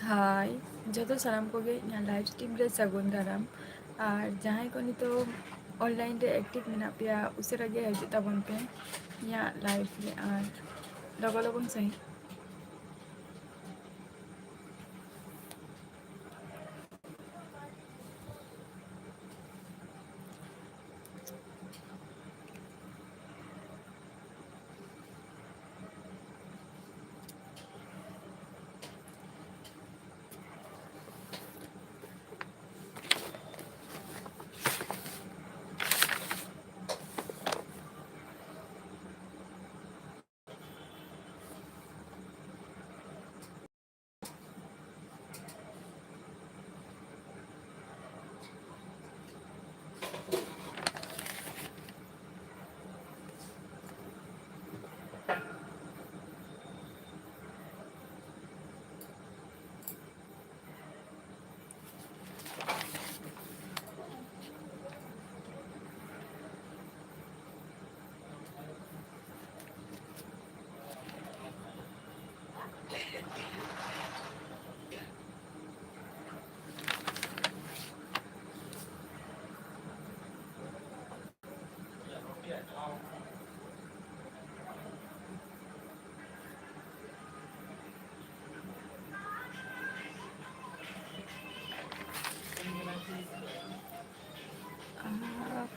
हाय जो सानाम को live stream रे सगुन दाराम और जहाँ को नितो ऑनलाइन रे एक्टिव मेना पे उसेरा गे हजू ताबन पे लाइव रे और लगो लगन सही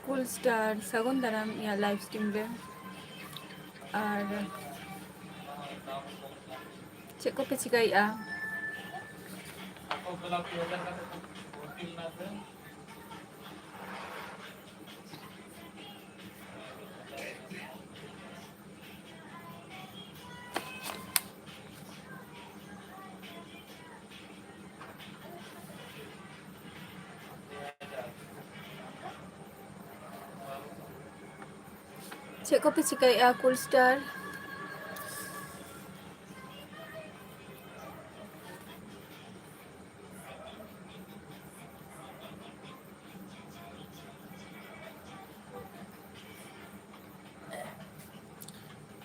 कूल स्टार सगुन दाराम लाइव स्ट्रीम रे और चेक को पे चिकाइया चेक को पे चिकाइया कूल स्टार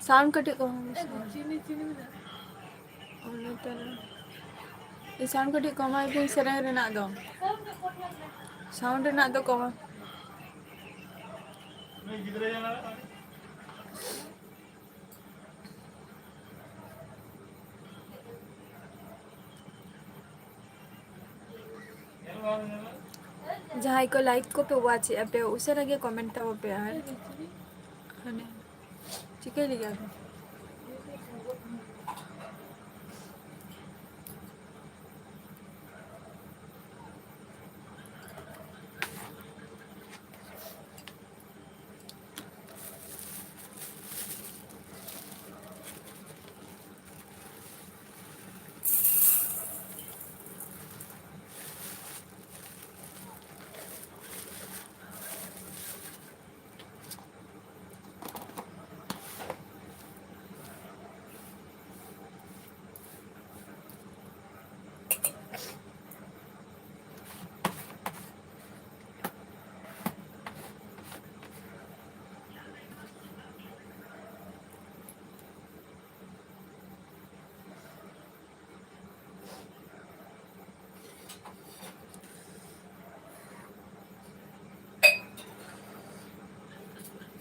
साउंड कटे को साउंड कटे कमाई पे सेरेंग रेना दो साउंड रेना दो कमा जहाँ को लाइव को पे वाच पे उसे लगे कमेंट था वो पे यार ठीक है लिया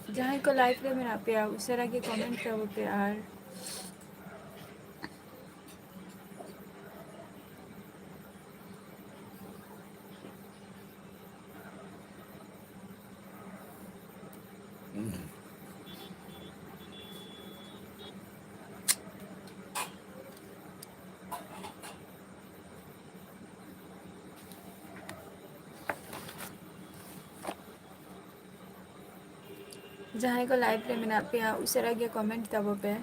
जहाँ को लाइव रे मेरा पे उसे लगे कमेंट था वो पे यार जहाँ को लाइव रे मेना पे उसे लगे कमेंट था वो पे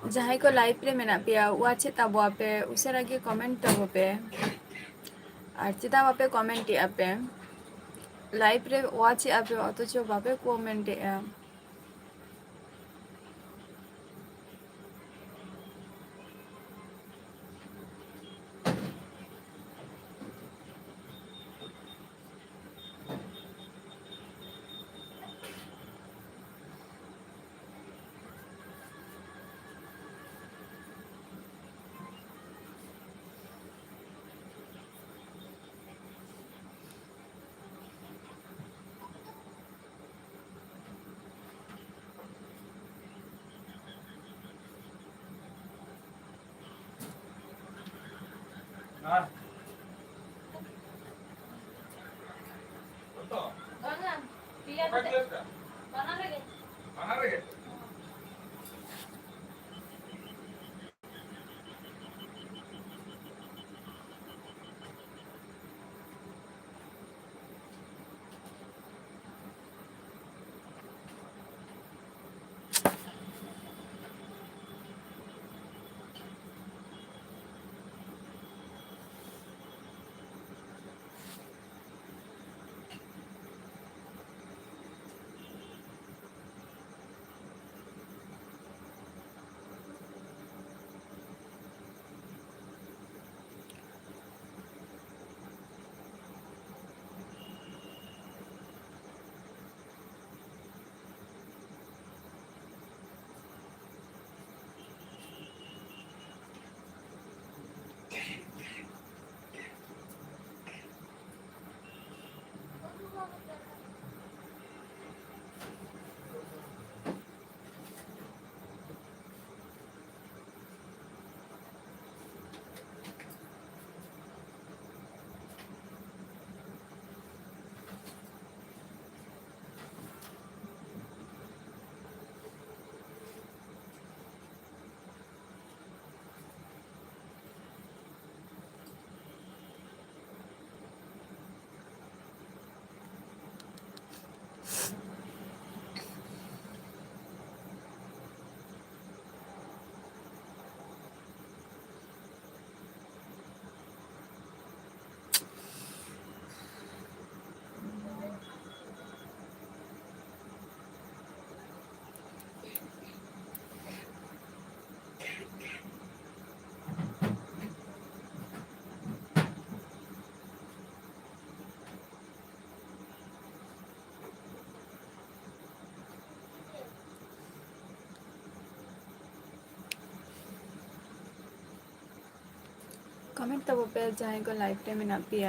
जहाँ को लाइव रे मेना पे वाचे ताबो पे उसेरा गे कमेंट ताबो पे और चेदा बापे कमेंट पे लाइव रे वाचे पे अथच बापे कमेंट कमेंट ताबो पे जहाँ को लाइव रे मेना पे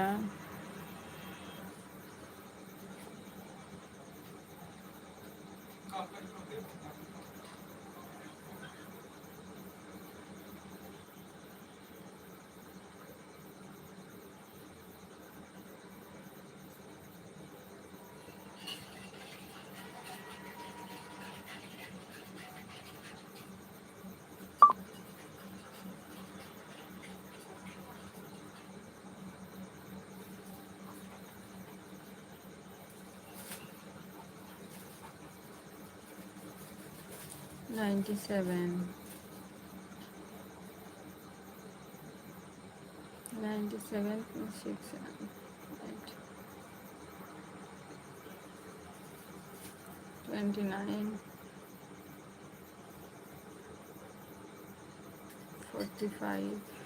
$97 $97.6 $29 $45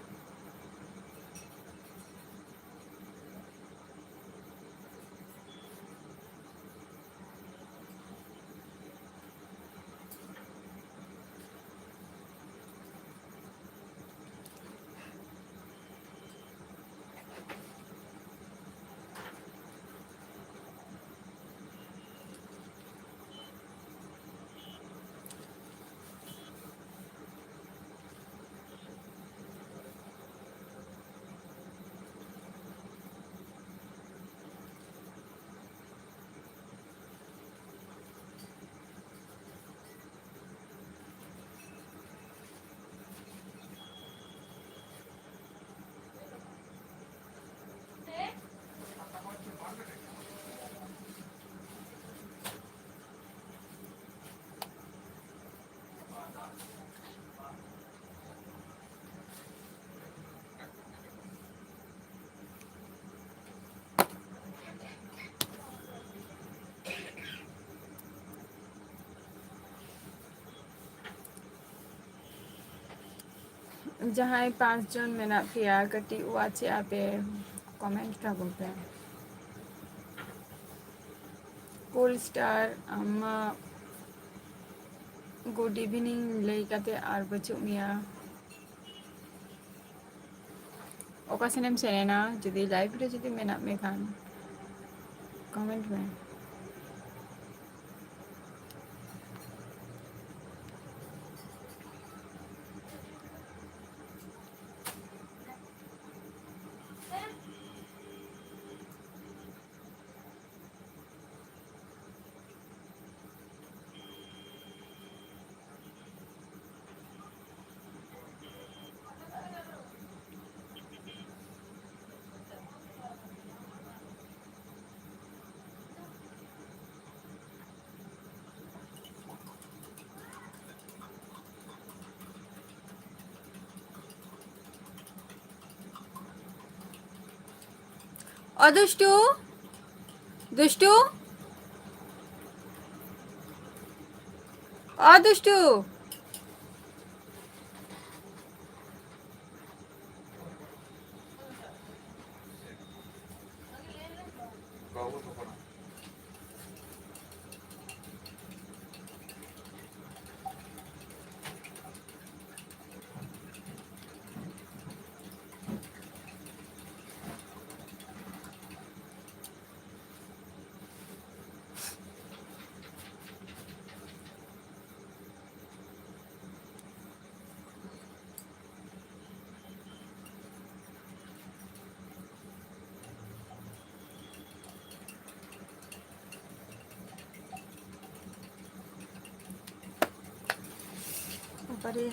ᱡᱟᱦᱟᱸᱭ 5 জন ᱢᱮᱱᱟᱜ ᱯᱮᱭᱟ ᱠᱟᱹᱴᱤᱡ ᱳয়াᱪᱮ ᱟᱯᱮ ᱠᱚᱢᱮন্ᱴ ᱛᱟᱵᱚᱱ ᱯᱮ ᱠᱳᱞ ᱥᱴᱟᱨ ᱟᱢᱟᱜ ᱜᱩᱰ ᱤভিᱱᱤᱝ ᱞᱟᱹᱭ ᱠᱟᱛᱮ ᱟᱨ ᱵᱟᱹᱪᱩᱜ ᱢᱮᱭᱟ ᱚᱠᱟ ᱥᱮᱱᱮᱢ ᱥᱮᱱ ᱮᱱᱟ ᱡᱩᱫᱤ ᱞᱟইভ ᱨᱮ ᱡᱩᱫᱤ ᱢᱮᱱᱟᱜ ᱢᱮ ᱠᱷᱟᱱ ᱠᱚᱢᱮন্ᱴ ᱢᱮ অদুষ্টু দুষ্টু অদুষ্টু বাবারে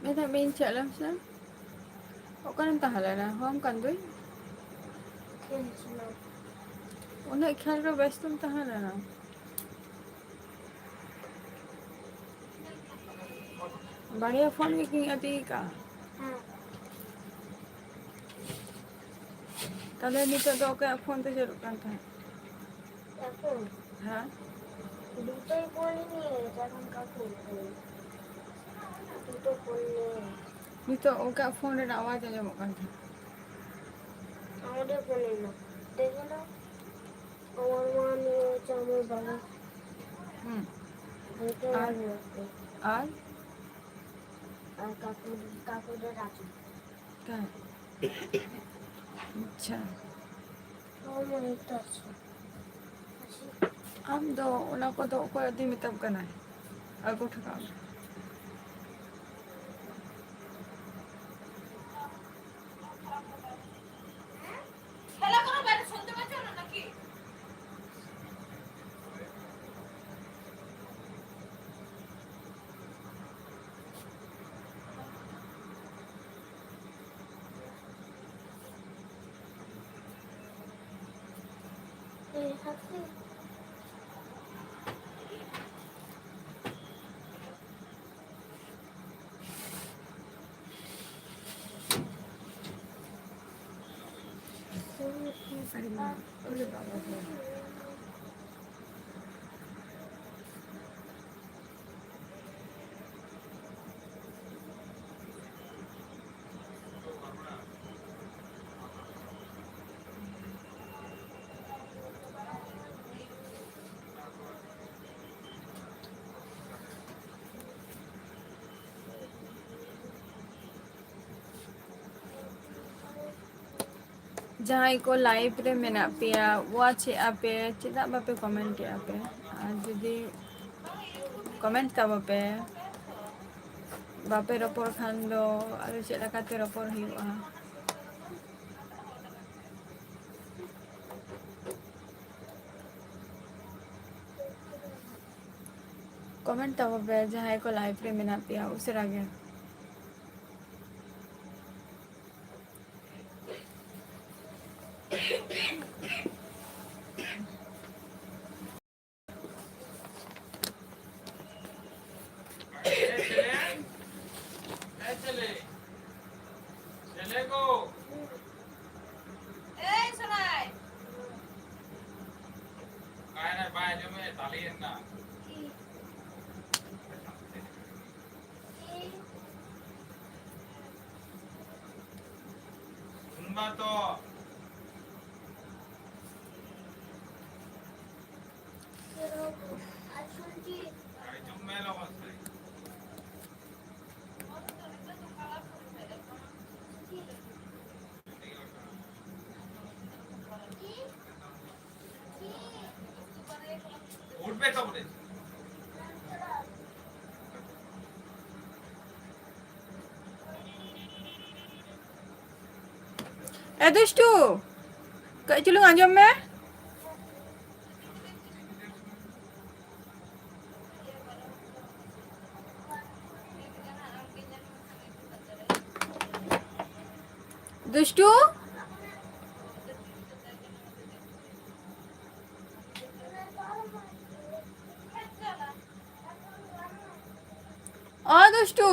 Mấy thằng bên chợ lắm sao? Họ có nằm tả lại là không cần đấy. Udah খেলার ব্যস্ত তাহলে না बढ़िया फोन भी किया थी का তাহলে নিতে তো ওকে ফোন তো জরুর কান্তা এখন হ্যাঁ দুটোই ফোন নিয়ে এখন কাকু দুটো ফোন নিয়ে নিতে ওকে ফোনের আওয়াজ আঁজমক কান্তা আমাদের ফোনে না দেখে না আমার মা নিয়ে হচ্ছে আমার বাবা হুম দুটো আর লাগবে আর আর কাকুদের আছে তাই আচ্ছা আমার একটা আছে am do una ko do ko di mitab ka na ago thaka খেলা কোনো বাইরে শুনতে পাচ্ছ না নাকি এই হাতে Sorry, ma. Ulit ako. Jahai ko live re mena pia watch ape cheda bape comment ape jodi comment ka bape bape ropor khan do aro cheda kate ropor huyuga comment ta bape jahai ko live re mena pia usra ge এই শোনাই আর শুনছি কি दुष्टू कई चुलुंग आंजम में दुष्टू ओ दुष्टू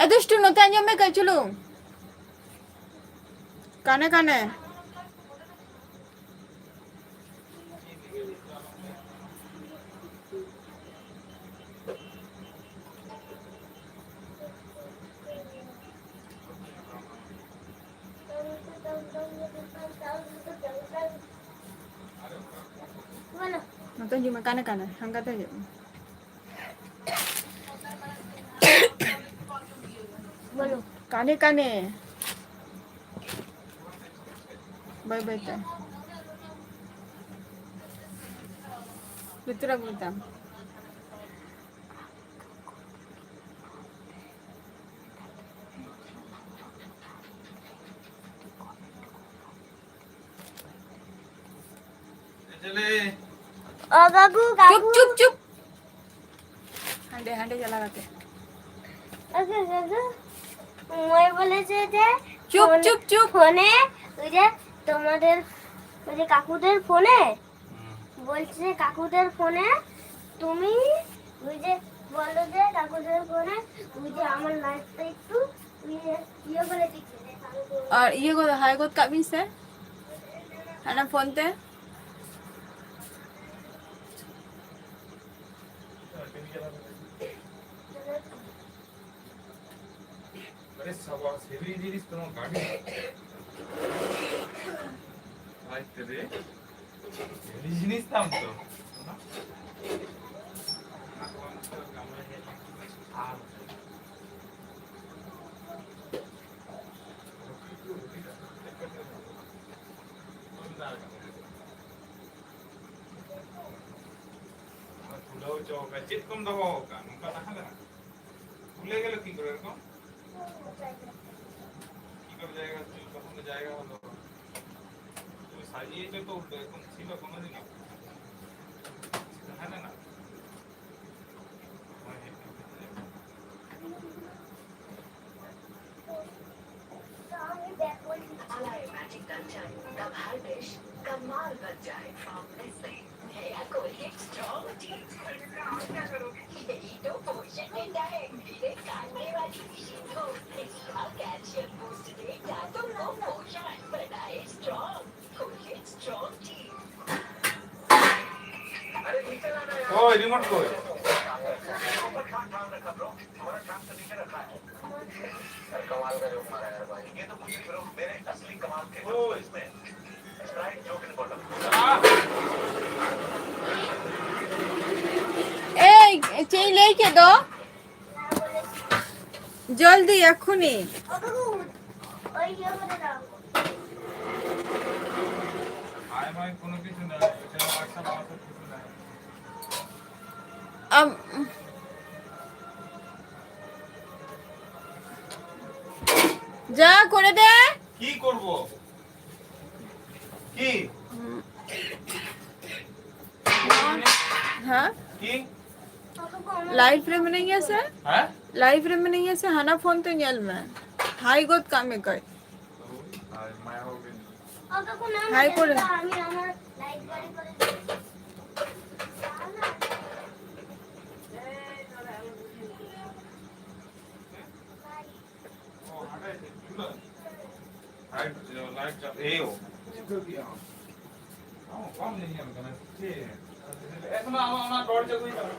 दुष्टू नोते आंजम में कई चुलुंग काने काने नोते आंजम में काने काने हंगा ते बोलो काने काने बाय बाय ते लुतरा बोलता ओ काकू चुप काकू चुप चुप हांडे हांडे चला गाते ओके काकू মই বলেছে যে চুপ চুপ চুপ ফোনে ওই যে তোমাদের ওই যে কাকুদের ফোনে বলছে কাকুদের ফোনে তুমি ওই যে বলো যে কাকুদের ফোনে ওই যে আমার লাইফটা একটু ইয়ে করে দিচ্ছে और ये को हाय को कभी से है ना फोन ते अरे सब सेवी जिनिस तो गाड़ी आइते रे सेवी जिनिस दाम तो ना তুলাও চৌকা চেক কম দাও কা নকা তাহলে না ভুলে গেল কি করে এরকম কি করে জায়গা ছিল কখন জায়গা হলো তুমি সাজিয়েছো তো এরকম ছিল কোনোদিন হ্যাঁ না कमाल बन जाए फ्रॉम नेस्ले नया कोलगेट स्ट्रॉन्ग टीथ यही तो पोषण देता है मेरे खाने वाली मशीन को इसका कैल्शियम बूस्ट देता तुमको पोषण बनाए स्ट्रॉन्ग कोलगेट स्ट्रॉन्ग टीथ ओए रिमोट को कमाल का जो मारा यार भाई ये तो मुझे फिर मेरे असली कमाल थे वो इसमें Sprite joke in bottle A chain लेके दो जल्दी এক্ষুনি ও কাকু ওই ইয়ে করে দাও হাই ভাই কোনো কিছু না এটা WhatsApp কিছু না যা করে দে। কি করব? কি? हाँ কি? लाइफ रे में नहीं है सर হ্যাঁ? लाइफ रे में नहीं है सर हाना फोन तो नियल में हाई गोद काम में कर আর মায়া হবে। ওকে কোন নাম হাই করে। আমি আমার লাইট বাড়ি করে দিই। ও হাঁটাই ছিল। লাইট চাপ এও। কম নেই আমি কেন? এখন আমার দরজা কই দাও।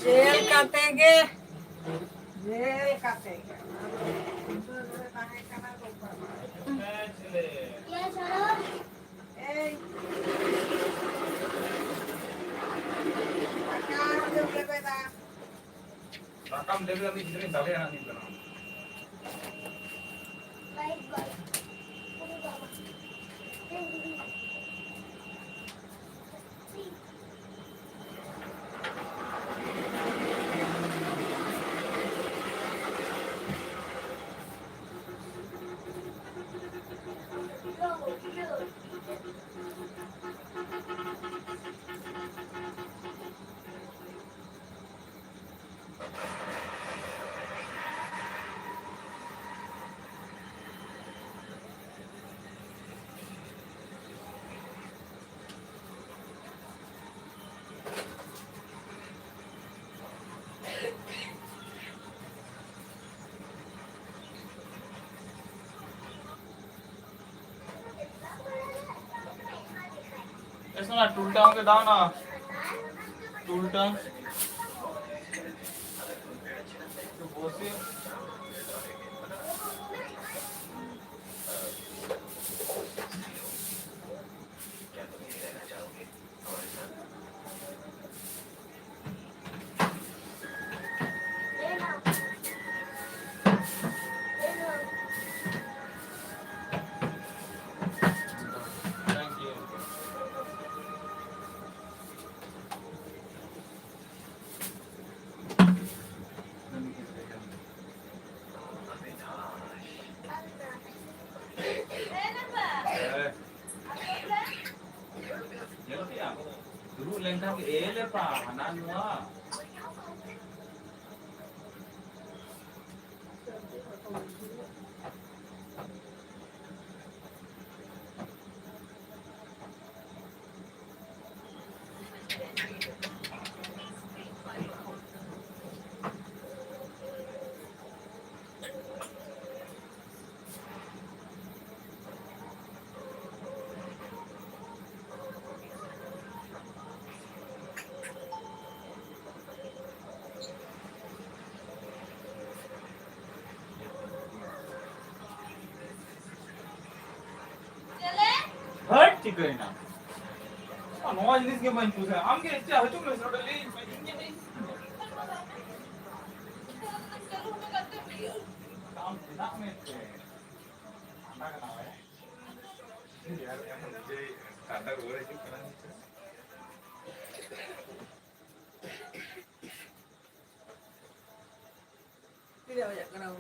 जेल काटेंगे जेल काटेंगे ছেলে। কে ছাড়ো এই টাকা দেবে বেটা রাকাম দেবে আমি ভিতরে যাবে না নিতে না। লাইট বাড়ি ওরে বাবা এসো না টুলটা আমাকে দাও না। টুলটা একটু বসে thank you. Dulu lengkap ele pa hanan wa. Hurt ঠিক করে না। নয় জিনিসকে মাইন পুষে আমাকে ইচ্ছা হতো না সেটা লেই काम बिना में ঠান্ডা না হয় यार এখন যে ঠান্ডা করে কি করা হচ্ছে tidak banyak kenal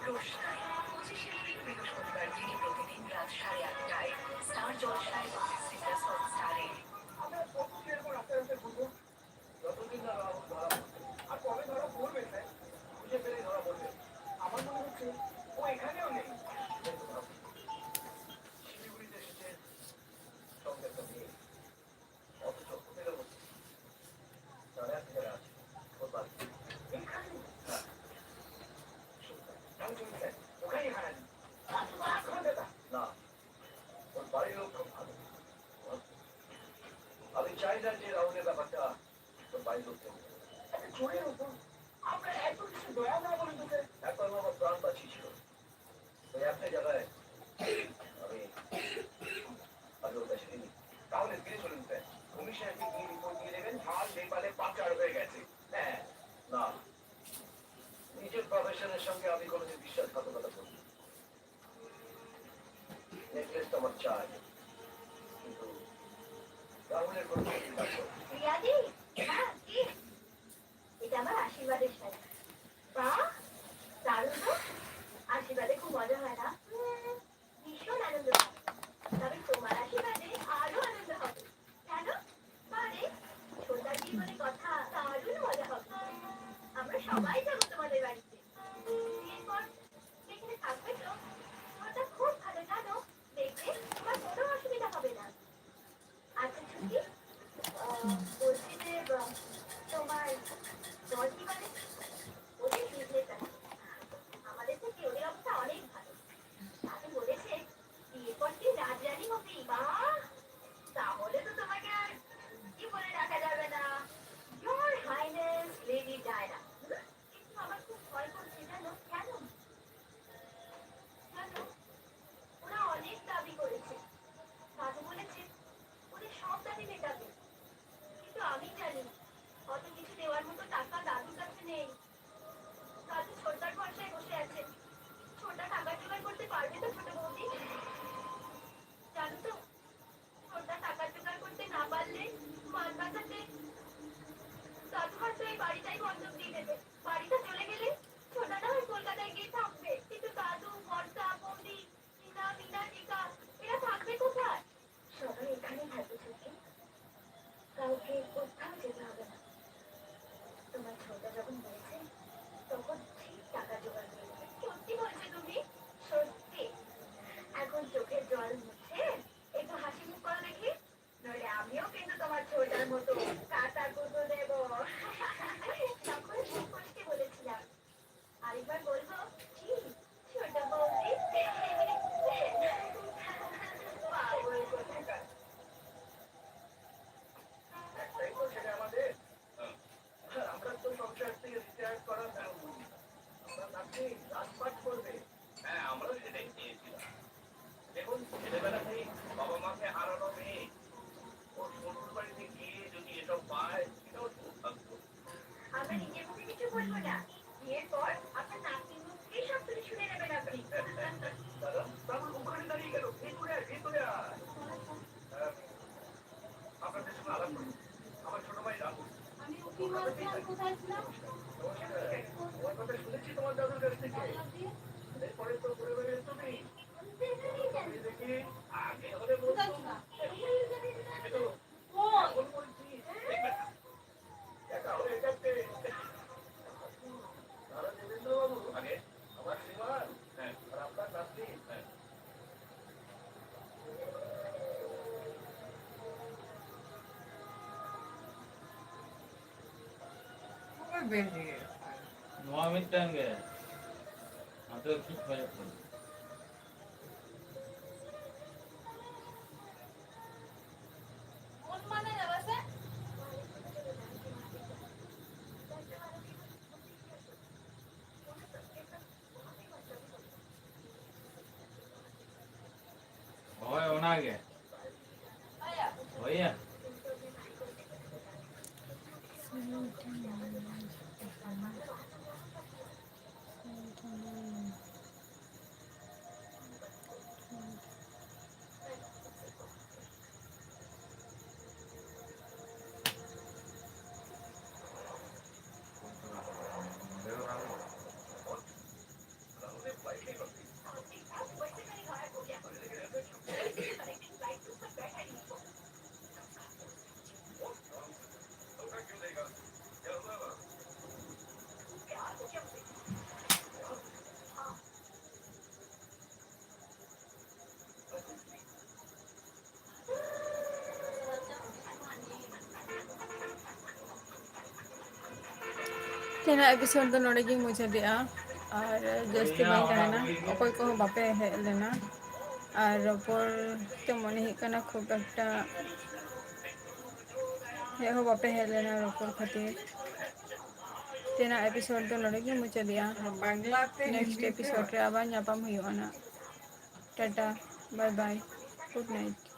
রোশনাই 25শে এপ্রিল বৃহস্পতিবার থেকে প্রতিদিন রাত 8:30টায় স্টার জলসায় সিঙ্গার স্টারে। আমরা কতদিন এরকম রাস্তায় রাস্তায় ঘুরবো? যতদিন না রাহুল ধরা পড়বে। আর কবে ধরা পড়বে স্যার? খুঁজে পেলে ধরা পড়বে। আমার মনে হচ্ছে ও এখানেও নেই। শিলিগুড়িতে এসেছে সঙ্গে একটা মেয়ে। অথচ হোটেলে বসে। তার এক জায়গায় আছে। ওর বাড়ি। এখানে? হ্যাঁ। আমি তুমি স্যার, ওখানেই হারানি। না, ওর বাড়ির লোক খুব ভালো। আমি চাই না যে রাহুলের ব্যাপারটা তোর বাড়ির লোক জানে। চোরের উপর আমরা এত কিছু দয়া না বলে তোকে একবার ও আমার প্রাণ বাঁচিয়েছিল। ওই একটা জায়গায় আমি আমি ওর কাছে নিই। তাহলে ফিরে চলুন স্যার, কমিশনারকে গিয়ে রিপোর্ট দিয়ে দেবেন হাল নেপালে পাচার হয়ে গেছে। হ্যাঁ, না, নিজের প্রফেশনের সঙ্গে আমি কোনোদিন বিশ্বাসঘাতকতা করি না। নেকলেসটা আমার চাই, কিন্তু রাহুলের কোনো রিয়াদি, হ্যাঁ কি? এটা আমার আশীর্বাদের শাড়ি। বাহ, দারুণ তো। আশীর্বাদে খুব মজা হয় না? ভীষণ আনন্দ হয়। তবে তোমার আশীর্বাদে আরো আনন্দ হবে। কেন? মানে ছোটার জীবনে কথা দারুণ মজা হবে। আমরা সবাই যাবো তোমাদের বাড়িতে। বিয়ের পর যেখানে থাকবে তো ওটা খুব ভালো জানো। দেখবে তোমার কোনো অসুবিধা হবে না। আচ্ছা ছুটি, বলছি যে তোমার দল কি মানে? ওদের বিজনেস আছে, আমাদের থেকে ওদের অবস্থা অনেক ভালো। আমি বলেছে বিয়ের পর কি রাজরানী হবি। বাহ, তাহলে তো তোমাকে আর কি বলে ডাকা যাবে না, ইয়োর হাইনেস লেডি ডায়না। কিন্তু আমার খুব ভয় করছে জানো কেন? জানো, ওরা অনেক দাবি করেছে। দাদু বলেছে ওদের সব দাবি মেটাবে, কিন্তু আমি জানি অত কিছু দেওয়ার মতো টাকা দাদুর কাছে নেই। দাদু ছোটার ভরসায় বসে আছে। ছোটা টাকা জোগাড় করতে পারবে তো ছোট বৌদি? জানো তো, ছোটা টাকা জোগাড় করতে না পারলে মান বাঁচাতে দাদু হয়তো এই বাড়িটাই বন্ধক দিয়ে দেবে। বাড়িটা চলে গেলে ছোটা না হয় কলকাতায় গিয়ে থাকবে, কিন্তু দাদু, বর্ষা, বৌদি, টিনা, মিনা, টিকা এরা থাকবে কোথায়? সবাই এখানেই থাকবে ছুটি, কাউকে কোথাও যেতে হবে না। তোমার ছোটা যখন বলেছে তখন ঠিক টাকা জোগাড় করে দেবে। সত্যি বলছো তুমি? সত্যি। এখন চোখের জল মুছে একটু হাসি মুখ করো দেখি, নইলে আমিও কিন্তু তোমার ছোটার মতো কাটা কুটো দেব। তখন খুব কষ্টে বলেছিলাম, আরেকবার বলবো কি ছোট বৌদি? পাগল কোথাকার। একটাই তো ছেলে আমাদের। আমরা তো সংসার থেকে রিটায়ার করার প্ল্যান করি। আমরা ভাবছি রাজপাট করবে। হ্যাঁ, আমরাও সেটাই চেয়েছিলাম। দেখুন, ছেলেবেলাতেই বাবা মাকে হারানো মেয়ে ওর শ্বশুর বাড়িতে গিয়ে যদি এসব পায় এটাও সৌভাগ্য। আমরা নিজের মুখে কিছু বলবো না, বিয়ের পর আপনার নাতির মুখেই সব কিছু শুনে নেবেন আপনি। দাদা, তারপর ওখানে দাঁড়িয়ে গেল। ভেতরে আয়, ভেতরে আয়। আপনাদের সঙ্গে আলাপ করি। আমার ছোট ভাই রাহুল। আমি উকি মারছিলাম, কোথায় ছিলাম? তোমার কথা শুনেছি তোমার দাদুর কাছ থেকে। এরপরে তো পরিবারের তুমি দেখি আগে হলে কোথায় বলতো ছিলাম? এখন বলছি দেখবে না। দেখা হয়ে গেছে। দাদা দেবেন্দ্রবাবু আগে আমার শ্রীমান, হ্যাঁ, আর আপনার নাতনি, হ্যাঁ। Muhammed Tange. Atau kita pun. কোন মানে যাবে সে? Hoy onage. আয়া, Hoya. तेना एपिसोड तो नोड़े गी मुचादिया और जस्ती बाई तहना अकोय को बापे हेज लेना और रपोर तो मन ही कना खूब एकटा हे हो बापे हेज लेना रपोर खातिर तेना एपिसोड तो नोड़े गी मुचादिया नेक्स्ट एपिसोड रे आबार ᱧᱟᱯᱟᱢ हुयुआ ना tata bye bye good night.